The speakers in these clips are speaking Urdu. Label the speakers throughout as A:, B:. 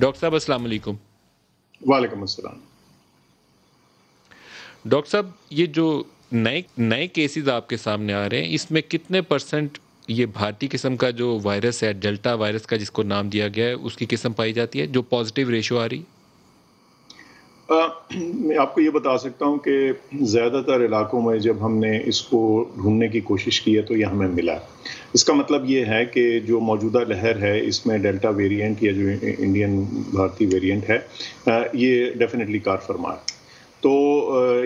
A: ڈاکٹر صاحب السلام علیکم.
B: وعلیکم السلام.
A: ڈاکٹر صاحب یہ جو نئے کیسز آپ کے سامنے آ رہے ہیں اس میں کتنے پرسنٹ یہ بھارتی قسم کا جو وائرس ہے ڈیلٹا وائرس کا جس کو نام دیا گیا ہے اس کی قسم پائی جاتی ہے جو پازیٹیو ریشو آ رہی؟
B: میں آپ کو یہ بتا سکتا ہوں کہ زیادہ تر علاقوں میں جب ہم نے اس کو ڈھونڈنے کی کوشش کی ہے تو یہ ہمیں ملا. اس کا مطلب یہ ہے کہ جو موجودہ لہر ہے اس میں ڈیلٹا ویریئنٹ یا جو انڈین بھارتی ویریئنٹ ہے یہ ڈیفینیٹلی کار فرما ہے. تو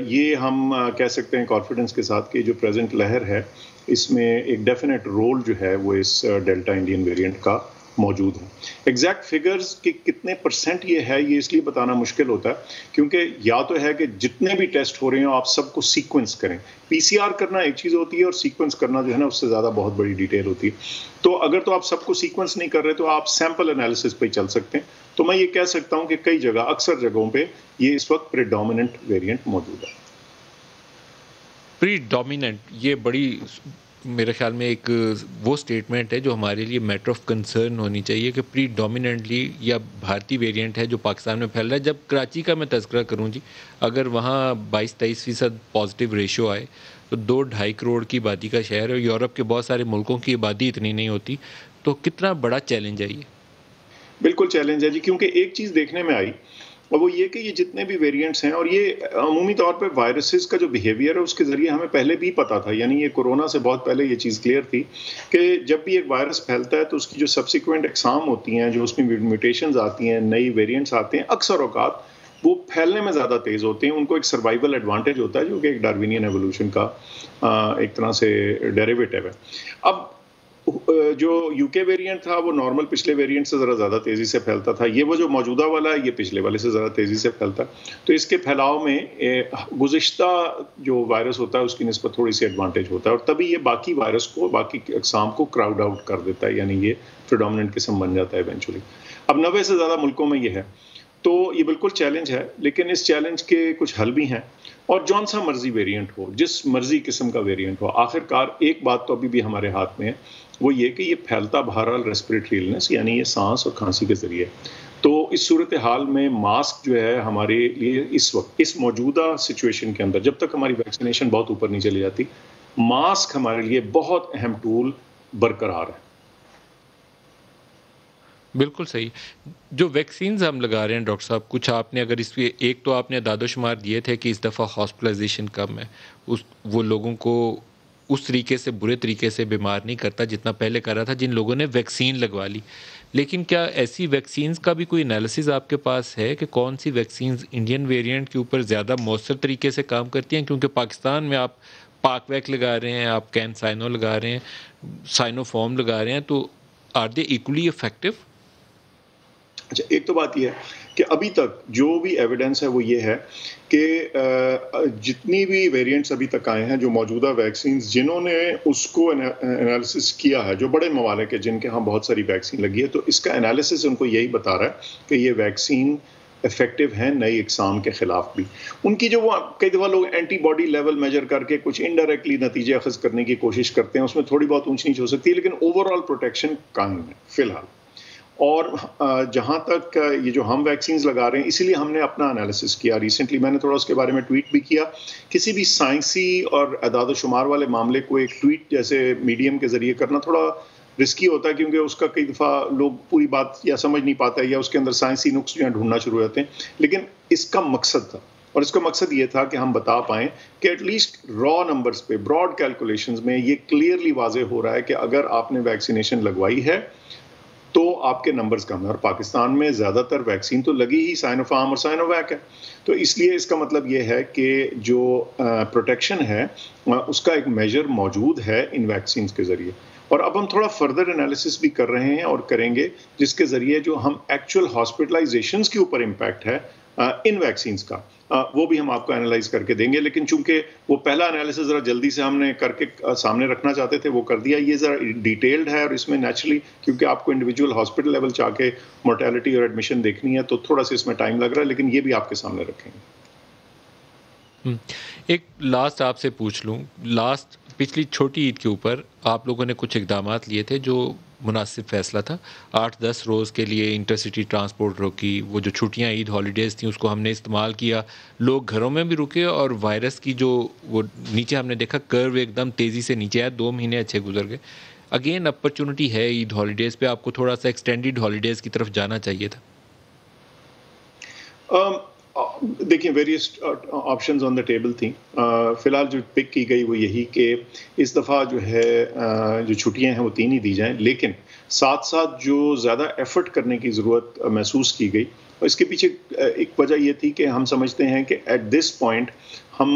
B: یہ ہم کہہ سکتے ہیں کانفیڈنس کے ساتھ کہ جو پریزنٹ لہر ہے اس میں ایک ڈیفینیٹ رول جو ہے وہ اس ڈیلٹا انڈین ویریئنٹ کا موجود ہے. ایگزیکٹ فگرز کہ کتنے پرسنٹ یہ ہے یہ اس لیے بتانا مشکل ہوتا ہے کیونکہ یا تو ہے کہ جتنے بھی ٹیسٹ ہو رہے ہیں آپ سب کو سیکوینس کریں. پی سی آر کرنا ایک چیز ہوتی ہے اور سیکوینس کرنا جو ہے نا اس سے زیادہ بہت بڑی ڈیٹیل ہوتی ہے. تو اگر تو آپ سب کو سیکوینس نہیں کر رہے تو آپ سیمپل انالیسس پہ چل سکتے ہیں. تو میں یہ کہہ سکتا ہوں کہ کئی جگہ اکثر جگہوں پہ یہ اس وقت پریڈومیننٹ ویریئنٹ موجود ہے.
A: پری ڈومیننٹ یہ بڑی میرے خیال میں ایک وہ سٹیٹمنٹ ہے جو ہمارے لیے میٹر آف کنسرن ہونی چاہیے کہ پری ڈومیننٹلی یا بھارتی ویریئنٹ ہے جو پاکستان میں پھیل رہا ہے. جب کراچی کا میں تذکرہ کروں جی اگر وہاں 22-23% پازیٹیو ریشو آئے تو 2-2.5 کروڑ کی آبادی کا شہر ہے اور یورپ کے بہت سارے ملکوں کی آبادی اتنی نہیں ہوتی تو کتنا بڑا چیلنج ہے یہ؟
B: بالکل چیلنج ہے جی کیونکہ ایک چیز دیکھنے میں آئی اور وہ یہ کہ یہ جتنے بھی ویریئنٹس ہیں اور یہ عمومی طور پہ وائرسز کا جو بیہیویئر ہے اس کے ذریعے ہمیں پہلے بھی پتا تھا. یعنی یہ کورونا سے بہت پہلے یہ چیز کلیئر تھی کہ جب بھی ایک وائرس پھیلتا ہے تو اس کی جو سبسیکوینٹ اقسام ہوتی ہیں جو اس میں میوٹیشنز آتی ہیں نئی ویریئنٹس آتے ہیں اکثر اوقات وہ پھیلنے میں زیادہ تیز ہوتے ہیں. ان کو ایک سروائیول ایڈوانٹیج ہوتا ہے جو کہ ایک ڈاروینین ایوولوشن کا ایک طرح سے ڈیریویٹو ہے. اب جو یو کے ویریئنٹ تھا وہ نارمل پچھلے ویریئنٹ سے ذرا زیادہ تیزی سے پھیلتا تھا. یہ وہ جو موجودہ والا ہے یہ پچھلے والے سے ذرا تیزی سے پھیلتا ہے. تو اس کے پھیلاؤ میں گزشتہ جو وائرس ہوتا ہے اس کی نسبت تھوڑی سی ایڈوانٹیج ہوتا ہے اور تبھی یہ باقی وائرس کو باقی اقسام کو کراؤڈ آؤٹ کر دیتا ہے. یعنی یہ پریڈومیننٹ قسم بن جاتا ہے ایونچولی. اب 90 سے زیادہ ملکوں میں یہ ہے تو یہ بالکل چیلنج ہے لیکن اس چیلنج کے کچھ حل بھی ہیں. اور جون سا مرضی ویریئنٹ ہو جس مرضی قسم کا ویریئنٹ ہو آخرکار ایک بات تو ابھی بھی ہمارے ہاتھ میں ہے وہ یہ کہ یہ پھیلتا بہرحال ریسپریٹری النس یعنی یہ سانس اور کھانسی کے ذریعے. تو اس صورتحال میں ماسک جو ہے ہمارے لیے اس وقت اس موجودہ سچویشن کے اندر جب تک ہماری ویکسینیشن بہت اوپر نہیں چلی جاتی ماسک ہمارے لیے بہت اہم ٹول برقرار ہے.
A: بالکل صحیح. جو ویکسینز ہم لگا رہے ہیں ڈاکٹر صاحب کچھ آپ نے اگر اس پہ ایک تو آپ نے اعداد و شمار دیے تھے کہ اس دفعہ ہاسپٹلائزیشن کم ہے وہ لوگوں کو اس طریقے سے برے طریقے سے بیمار نہیں کرتا جتنا پہلے کر رہا تھا جن لوگوں نے ویکسین لگوا لی. لیکن کیا ایسی ویکسینز کا بھی کوئی انالیسز آپ کے پاس ہے کہ کون سی ویکسینز انڈین ویریئنٹ کے اوپر زیادہ مؤثر طریقے سے کام کرتی ہیں؟ کیونکہ پاکستان میں آپ پاک ویک لگا رہے ہیں آپ کین سائنو لگا رہے ہیں سائنو فارم لگا رہے ہیں تو آر دے ایکولی افیکٹو؟
B: اچھا ایک تو بات یہ ہے کہ ابھی تک جو بھی ایویڈنس ہے وہ یہ ہے کہ جتنی بھی ویریئنٹس ابھی تک آئے ہیں جو موجودہ ویکسینز جنہوں نے اس کو انالیسس کیا ہے جو بڑے ممالک ہیں جن کے ہاں بہت ساری ویکسین لگی ہے تو اس کا انالیسس ان کو یہی بتا رہا ہے کہ یہ ویکسین افیکٹو ہیں نئی اقسام کے خلاف بھی. ان کی جو وہ کئی دفعہ لوگ اینٹی باڈی لیول میجر کر کے کچھ انڈائریکٹلی نتیجے اخذ کرنے کی کوشش کرتے ہیں اس میں تھوڑی بہت اونچ نیچ ہو سکتی ہے لیکن اوور آل پروٹیکشن قائم ہے فی الحال. اور جہاں تک یہ جو ہم ویکسینز لگا رہے ہیں اسی لیے ہم نے اپنا انالیسس کیا ریسنٹلی. میں نے تھوڑا اس کے بارے میں ٹویٹ بھی کیا. کسی بھی سائنسی اور اعداد و شمار والے معاملے کو ایک ٹویٹ جیسے میڈیم کے ذریعے کرنا تھوڑا رسکی ہوتا ہے کیونکہ اس کا کئی دفعہ لوگ پوری بات یا سمجھ نہیں پاتا ہے یا اس کے اندر سائنسی نقص جو ہیں ڈھونڈنا شروع ہو جاتے ہیں. لیکن اس کا مقصد تھا اور اس کا مقصد یہ تھا کہ ہم بتا پائیں کہ ایٹ لیسٹ را نمبرز پہ براڈ کیلکولیشنز میں یہ کلیئرلی واضح ہو رہا ہے کہ اگر آپ نے ویکسینیشن لگوائی ہے تو آپ کے نمبرز کم ہیں. اور پاکستان میں زیادہ تر ویکسین تو لگی ہی سائنو فارم اور سائنو ویک ہے. تو اس لیے اس کا مطلب یہ ہے کہ جو پروٹیکشن ہے اس کا ایک میجر موجود ہے ان ویکسینز کے ذریعے. اور اب ہم تھوڑا فردر انالیسس بھی کر رہے ہیں اور کریں گے جس کے ذریعے جو ہم ایکچوئل ہاسپٹلائزیشنز کے اوپر امپیکٹ ہے ان ویکسینز کا وہ بھی ہم آپ کو انالائز کر کے دیں گے. لیکن چونکہ وہ پہلا انالیسس ذرا جلدی سے ہم نے کر کے سامنے رکھنا چاہتے تھے وہ کر دیا. یہ ذرا ڈیٹیلڈ ہے اور اس میں نیچرلی کیونکہ آپ کو انڈیویجول ہاسپٹل لیول چاہ کے مورٹیلٹی اور ایڈمیشن دیکھنی ہے تو تھوڑا سا اس میں ٹائم لگ رہا ہے لیکن یہ بھی آپ کے سامنے رکھیں گے.
A: ایک لاسٹ آپ سے پوچھ لوں پچھلی چھوٹی عید کے اوپر آپ لوگوں نے کچھ اقدامات لیے تھے جو مناسب فیصلہ تھا. 8-10 روز کے لیے انٹرسٹی ٹرانسپورٹ روکی. وہ جو چھٹیاں عید ہالیڈیز تھیں اس کو ہم نے استعمال کیا. لوگ گھروں میں بھی رکے اور وائرس کی جو وہ نیچے ہم نے دیکھا کرو ایک دم تیزی سے نیچے آیا. 2 مہینے اچھے گزر گئے. اگین اپرچونٹی ہے عید ہالیڈیز پہ, آپ کو تھوڑا سا ایکسٹینڈیڈ ہالیڈیز کی طرف جانا چاہیے تھا.
B: دیکھیں various options on the table تھیں. فی الحال جو پک کی گئی وہ یہی کہ اس دفعہ جو ہے جو چھٹیاں ہیں وہ 3 ہی دی جائیں, لیکن ساتھ ساتھ جو زیادہ ایفرٹ کرنے کی ضرورت محسوس کی گئی, اور اس کے پیچھے ایک وجہ یہ تھی کہ ہم سمجھتے ہیں کہ ایٹ دس پوائنٹ ہم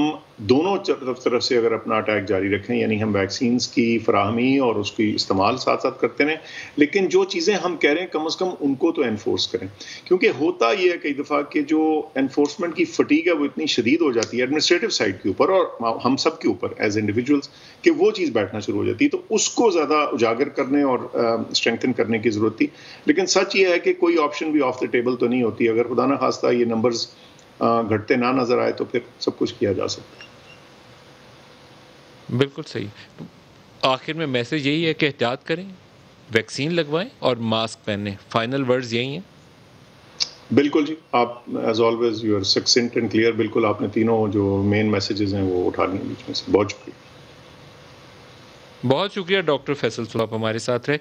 B: دونوں طرف سے اگر اپنا اٹیک جاری رکھیں, یعنی ہم ویکسینز کی فراہمی اور اس کی استعمال ساتھ ساتھ کرتے رہیں, لیکن جو چیزیں ہم کہہ رہے ہیں کم از کم ان کو تو انفورس کریں. کیونکہ ہوتا یہ ہے کئی دفعہ کہ جو انفورسمنٹ کی فٹیگ ہے وہ اتنی شدید ہو جاتی ہے ایڈمنسٹریٹو سائڈ کے اوپر اور ہم سب کے اوپر ایز انڈیویجولس, کہ وہ چیز بیٹھنا شروع ہو جاتی ہے. تو اس کو زیادہ اجاگر کرنے اور اسٹرینتھن کرنے کی ضرورت تھی. لیکن سچ یہ ہے کہ کوئی آپشن بھی آف دا ٹیبل تو نہیں ہوتی. اگر خدا نہ خواستہ یہ نمبرز گھٹتے نہ نظر آئے تو پھر سب کچھ کیا جا سکتا ہے.
A: بالکل صحیح. آخر میں میسج یہی ہے کہ احتیاط کریں, ویکسین لگوائیں اور ماسک پہنیں. فائنل ورڈز یہی ہیں.
B: بالکل جی, آپ as always you are succinct and clear. بالکل آپ نے تینوں جو مین میسیجز ہیں وہ اٹھا لیے بیچ میں سے. بہت شکریہ.
A: بہت شکریہ ڈاکٹر فیصل صاحب, ہمارے ساتھ رہے.